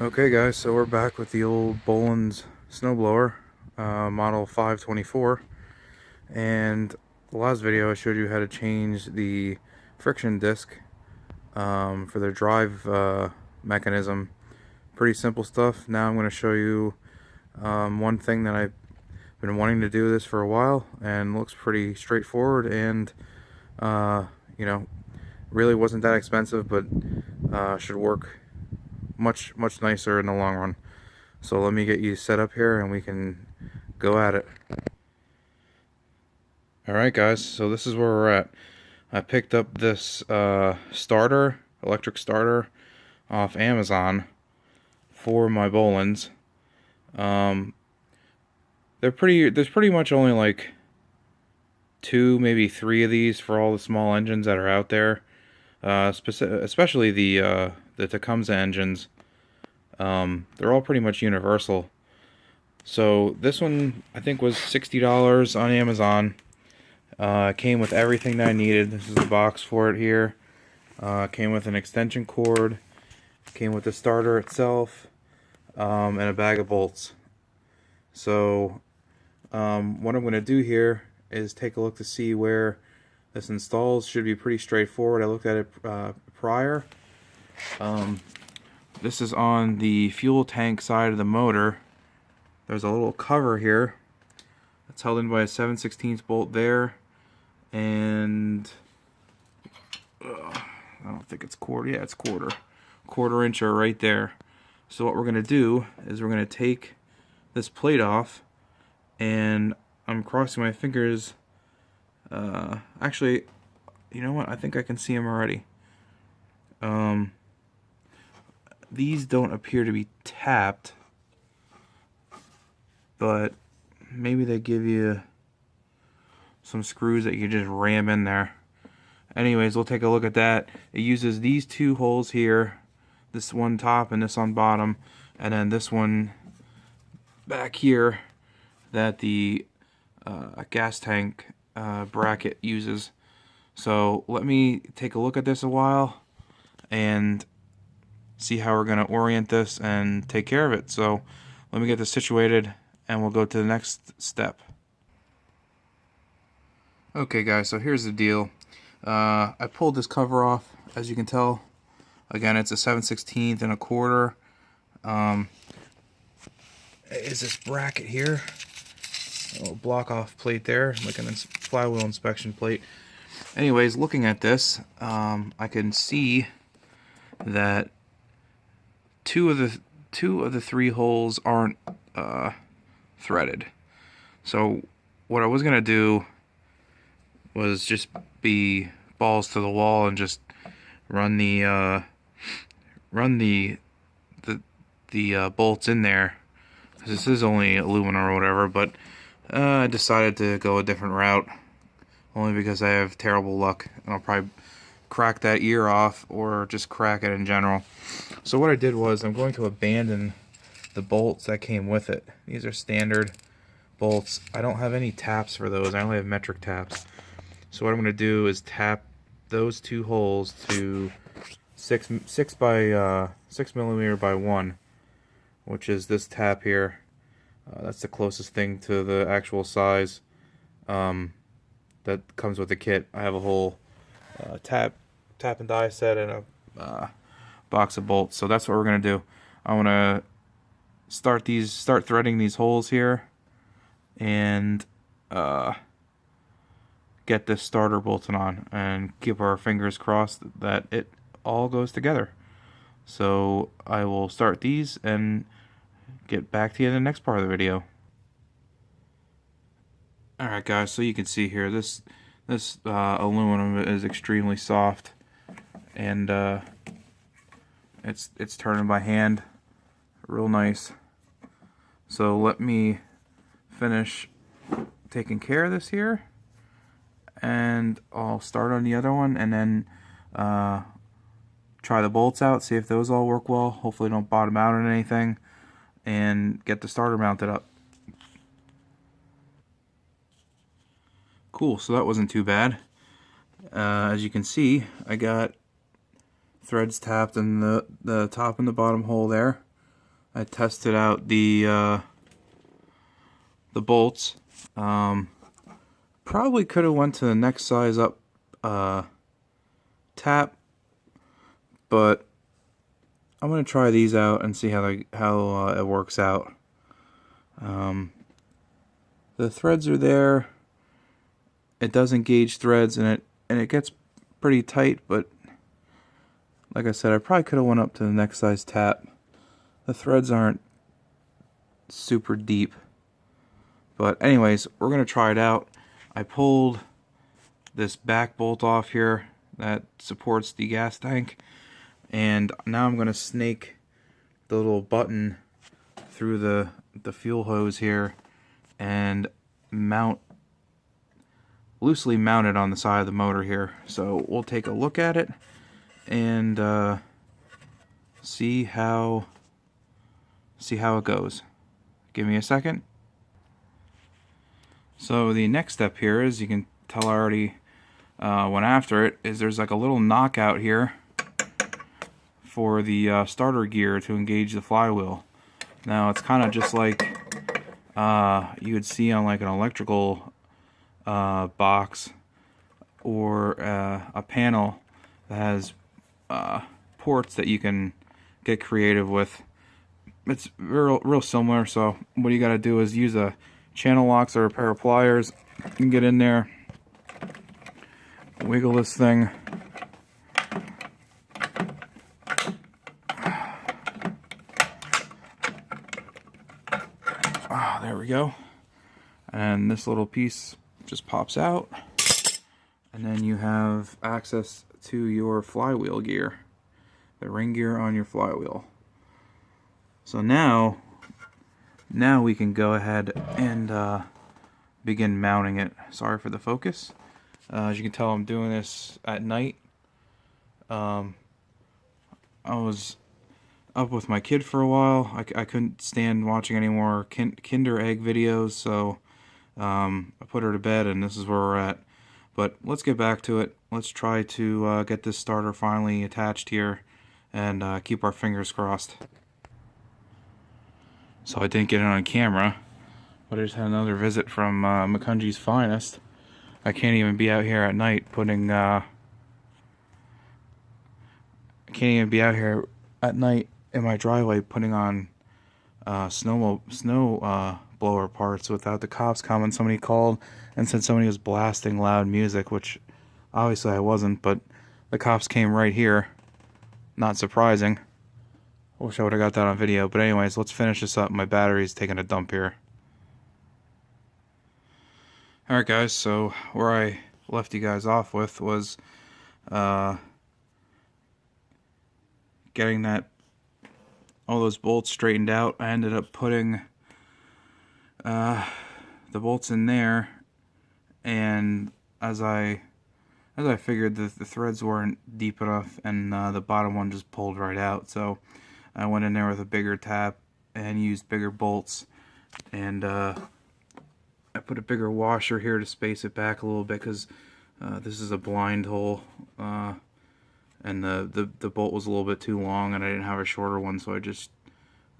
Okay guys, so we're back with the old Bolens snowblower, model 524, and the last video I showed you how to change the friction disc for the drive mechanism. Pretty simple stuff. Now I'm going to show you one thing that I've been wanting to do this for a while, and looks pretty straightforward, and you know, really wasn't that expensive, but should work much nicer in the long run. So let me get you set up here and we can go at it. Alright guys, so this is where we're at. I picked up this electric starter off Amazon for my Bolens. There's pretty much only like 2, maybe 3 of these for all the small engines that are out there. Especially the Tecumseh engines. They're all pretty much universal. So this one I think was $60 on Amazon. It came with everything that I needed. This is the box for it here. Came with an extension cord, came with the starter itself, and a bag of bolts. So what I'm going to do here is take a look to see where this installs. Should be pretty straightforward. I looked at it prior. This is on the fuel tank side of the motor. There's a little cover here that's held in by a 7/16 bolt there, and I don't think it's quarter. Yeah, it's quarter incher right there. So what we're going to do is we're going to take this plate off, and I'm crossing my fingers. Actually, you know what? I think I can see them already. These don't appear to be tapped, but maybe they give you some screws that you just ram in there. Anyways, we'll take a look at that. It uses these 2 holes here, this one top and this on bottom, and then this one back here that the gas tank bracket uses. So let me take a look at this a while and see how we're going to orient this and take care of it. So let me get this situated and we'll go to the next step. Okay guys, so here's the deal. I pulled this cover off, as you can tell. Again, it's a 7/16 and a quarter. Is this bracket here? A little block off plate there, like a flywheel inspection plate. Anyways, looking at this, I can see that two of the 3 holes aren't threaded. So what I was gonna do was just be balls to the wall and just run the bolts in there. This is only aluminum or whatever, but I decided to go a different route, only because I have terrible luck, and I'll probably crack that ear off or just crack it in general. So what I did was I'm going to abandon the bolts that came with it. These are standard bolts. I don't have any taps for those. I only have metric taps. So what I'm going to do is tap those 2 holes to 6 millimeter by 1, which is this tap here. That's the closest thing to the actual size that comes with the kit. I have a whole tap and die set and a box of bolts. So that's what we're gonna do. I want to start threading these holes here and get this starter bolted on, and keep our fingers crossed that it all goes together. So I will start these and get back to you in the next part of the video. Alright guys, so you can see here this aluminum is extremely soft, and it's turning by hand real nice. So let me finish taking care of this here, and I'll start on the other one, and then try the bolts out, see if those all work well. Hopefully don't bottom out on anything, and get the starter mounted up. Cool, so that wasn't too bad. As you can see, I got threads tapped in the top and the bottom hole there. I tested out the bolts. Probably could have went to the next size up tap, but I'm gonna try these out and see how it works out. The threads are there. It does engage threads, and it gets pretty tight. But like I said, I probably could have went up to the next size tap. The threads aren't super deep. But anyways, we're gonna try it out. I pulled this back bolt off here that supports the gas tank, and now I'm gonna snake the little button through the fuel hose here and loosely mount it on the side of the motor here. So we'll take a look at it and see how it goes. Give me a second. So the next step here, is you can tell I already went after it, is there's like a little knockout here for the starter gear to engage the flywheel. Now it's kind of just like you would see on like an electrical box or a panel that has ports that you can get creative with. It's real similar. So what you got to do is use a channel locks or a pair of pliers and get in there, wiggle this thing. There we go. And this little piece just pops out, and then you have access to your flywheel gear, the ring gear on your flywheel. So now we can go ahead and begin mounting it. Sorry for the focus. As you can tell, I'm doing this at night. I was up with my kid for a while. I couldn't stand watching any more Kinder Egg videos, so I put her to bed, and this is where we're at. But let's get back to it. Let's try to get this starter finally attached here, and keep our fingers crossed. So I didn't get it on camera, but I just had another visit from McCungy's Finest. I can't even be out here at night putting I can't even be out here at night in my driveway putting on snow blower parts without the cops coming. Somebody called and said somebody was blasting loud music, which obviously I wasn't, but the cops came right here. Not surprising. Wish I would have got that on video. But anyways, let's finish this up. My battery's taking a dump here. Alright guys, so where I left you guys off with was getting all those bolts straightened out. I ended up putting the bolts in there, and as I figured, the threads weren't deep enough, and the bottom one just pulled right out. So I went in there with a bigger tap and used bigger bolts, and I put a bigger washer here to space it back a little bit, because this is a blind hole, and the bolt was a little bit too long, and I didn't have a shorter one, so I just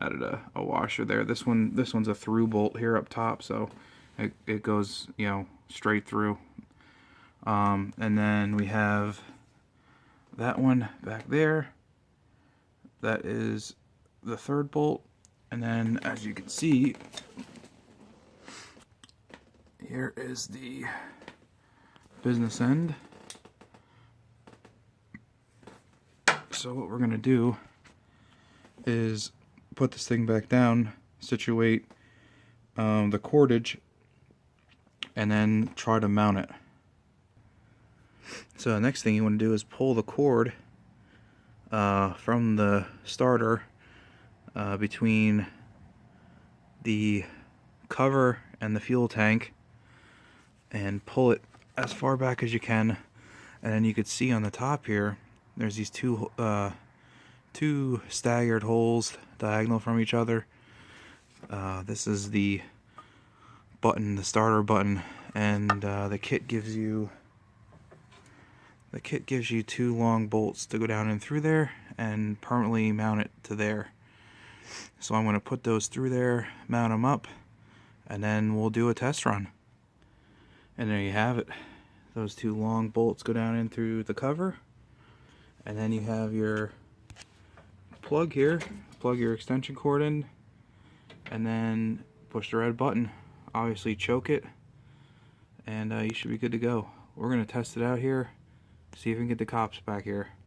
added a washer there. This one's a through bolt here up top, so it goes, you know, straight through. And then we have that one back there. That is the third bolt, and then as you can see, here is the business end. So what we're gonna do is put this thing back down, situate the cordage, and then try to mount it. So the next thing you want to do is pull the cord from the starter between the cover and the fuel tank, and pull it as far back as you can. And then you could see on the top here, there's these two staggered holes diagonal from each other. This is the button, the starter button, and the kit gives you two long bolts to go down and through there and permanently mount it to there. So I'm going to put those through there, mount them up, and then we'll do a test run. And there you have it. Those two long bolts go down in through the cover, and then you have your plug here. Plug your extension cord in, and then push the red button. Obviously choke it, and you should be good to go. We're going to test it out here, see if we can get the cops back here.